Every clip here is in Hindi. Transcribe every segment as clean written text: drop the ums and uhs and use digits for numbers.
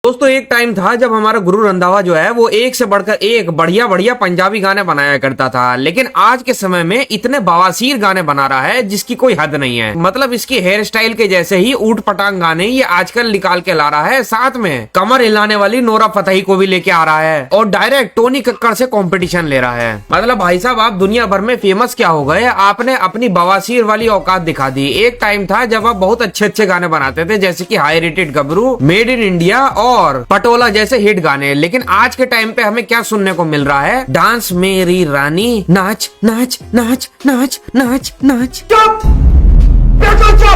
दोस्तों एक टाइम था जब हमारा गुरु रंधावा जो है वो एक से बढ़कर एक बढ़िया बढ़िया पंजाबी गाने बनाया करता था, लेकिन आज के समय में इतने बवासीर गाने बना रहा है जिसकी कोई हद नहीं है। मतलब इसकी हेयर स्टाइल के जैसे ही ऊट पटांग गाने ये आजकल निकाल के ला रहा है, साथ में कमर हिलाने वाली नोरा फतेही को भी लेके आ रहा है और डायरेक्ट टोनी कक्कड़ से कॉम्पिटिशन ले रहा है। मतलब भाई साहब आप दुनिया भर में फेमस क्या हो गए, आपने अपनी बवासीर वाली औकात दिखा दी। एक टाइम था जब आप बहुत अच्छे अच्छे गाने बनाते थे, जैसे की high rated Gabru, made in India और पटोला जैसे हिट गाने, लेकिन आज के टाइम पे हमें क्या सुनने को मिल रहा है? डांस मेरी रानी, नाच नाच नाच नाच नाच नाच।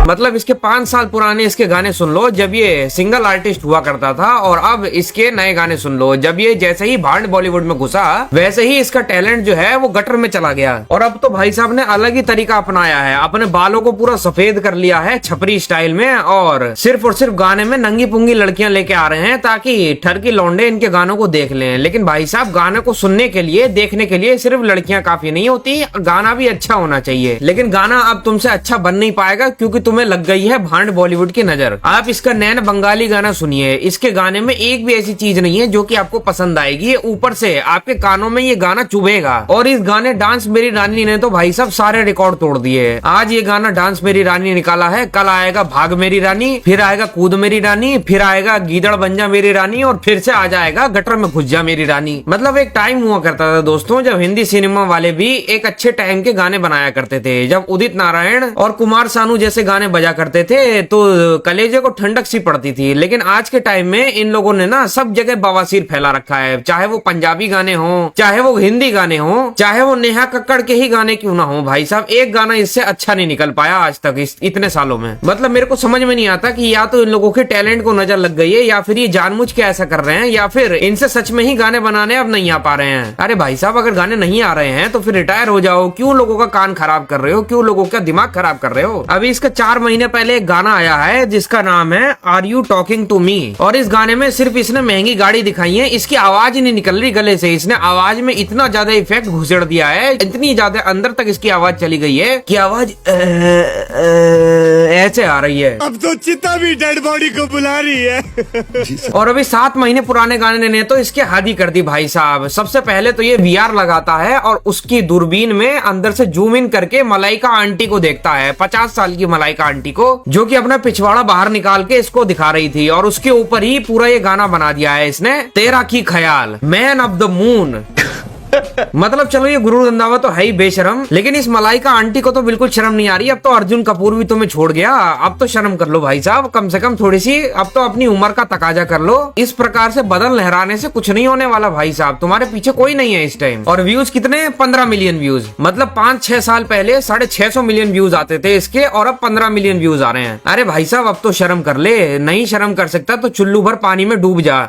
मतलब इसके 5 साल पुराने इसके गाने सुन लो जब ये सिंगल आर्टिस्ट हुआ करता था, और अब इसके नए गाने सुन लो जब ये जैसे ही भांड बॉलीवुड में घुसा वैसे ही इसका टैलेंट जो है वो गटर में चला गया। और अब तो भाई साहब ने अलग ही तरीका अपनाया है, अपने बालों को पूरा सफेद कर लिया है छपरी स्टाइल में, और सिर्फ गाने में नंगी पुंगी लड़कियां लेके आ रहे हैं ताकि ठरकी लौंडे इनके गानों को देख लें। लेकिन भाई साहब गाने को सुनने के लिए, देखने के लिए सिर्फ लड़कियां काफी नहीं होती, गाना भी अच्छा होना चाहिए। लेकिन गाना अब तुमसे अच्छा बन नहीं पाएगा क्योंकि तुम्हें लग गई है भांड बॉलीवुड की नजर। आप इसका नैन बंगाली गाना सुनिए, इसके गाने में एक भी ऐसी चीज नहीं है जो कि आपको पसंद आएगी। ऊपर से आपके कानों में ये गाना चुभेगा। और इस गाने डांस मेरी रानी ने तो भाई साहब सारे रिकॉर्ड तोड़ दिए। आज ये गाना डांस मेरी रानी निकाला है, कल आएगा भाग मेरी रानी, फिर आएगा कूद मेरी रानी, फिर आएगा गीदड़ बन जा मेरी रानी, और फिर से आ जाएगा गटर में घुस जा मेरी रानी। मतलब एक टाइम हुआ करता था दोस्तों जब हिंदी सिनेमा वाले भी एक अच्छे टाइम के गाने बनाया करते थे, जब उदित नारायण और कुमार सानू जैसे गाने बजा करते थे तो कलेजे को ठंडक सी पड़ती थी। लेकिन आज के टाइम में इन लोगों ने ना सब जगह बवासीर फैला रखा है, चाहे वो पंजाबी गाने हो, चाहे वो हिंदी गाने हो, चाहे वो नेहा कक्कड़ के ही गाने क्यों ना हो। भाई साहब एक गाना इससे अच्छा नहीं निकल पाया आज तक इतने सालों में। मतलब मेरे को समझ में नहीं आता कि या तो इन लोगों के टैलेंट को नजर लग गई है, या फिर ये जानबूझ के ऐसा कर रहे हैं, या फिर इनसे सच में ही गाने बनाने अब नहीं आ पा रहे हैं। अरे भाई साहब अगर गाने नहीं आ रहे हैं तो फिर रिटायर हो जाओ, क्यों लोगों का कान खराब कर रहे हो, क्यों लोगों का दिमाग खराब कर रहे हो। अभी इसका 4 महीने पहले एक गाना आया है जिसका नाम है are you talking to me, और इस गाने में सिर्फ इसने महंगी गाड़ी दिखाई है, इसकी आवाज ही नहीं निकल रही गले से। इसने आवाज में इतना ज्यादा इफेक्ट घुसेड़ दिया है, इतनी ज्यादा अंदर तक इसकी आवाज चली गई है कि आवाज ऐसे आ रही है। अब तो चिता भी डेड बॉडी को बुला रही है। और अभी 7 महीने पुराने गाने ने तो इसके हद ही कर दी भाई साहब। सबसे पहले तो ये VR लगाता है और उसकी दूरबीन में अंदर से जूम इन करके मलाइका आंटी को देखता है, 50 साल की मलाइका आंटी को, जो कि अपना पिछवाड़ा बाहर निकाल के इसको दिखा रही थी। और उसके ऊपर ही पूरा ये गाना बना दिया है इसने, तेरा की ख्याल, मैन ऑफ द मून। मतलब चलो ये गुरु रंधावा तो है ही बेशरम, लेकिन इस मलाइका आंटी को तो बिल्कुल शर्म नहीं आ रही। अब तो अर्जुन कपूर भी तुम्हें छोड़ गया, अब तो शर्म कर लो भाई साहब, कम से कम थोड़ी सी अब तो अपनी उम्र का तकाजा कर लो। इस प्रकार से बदन लहराने से कुछ नहीं होने वाला भाई साहब, तुम्हारे पीछे कोई नहीं है इस टाइम। और व्यूज कितने? 15 मिलियन व्यूज। मतलब 5-6 साल पहले 650 मिलियन व्यूज आते थे इसके, और अब 15 मिलियन व्यूज आ रहे हैं। अरे भाई साहब अब तो शर्म कर ले, नहीं शर्म कर सकता तो चुल्लू भर पानी में डूब जा।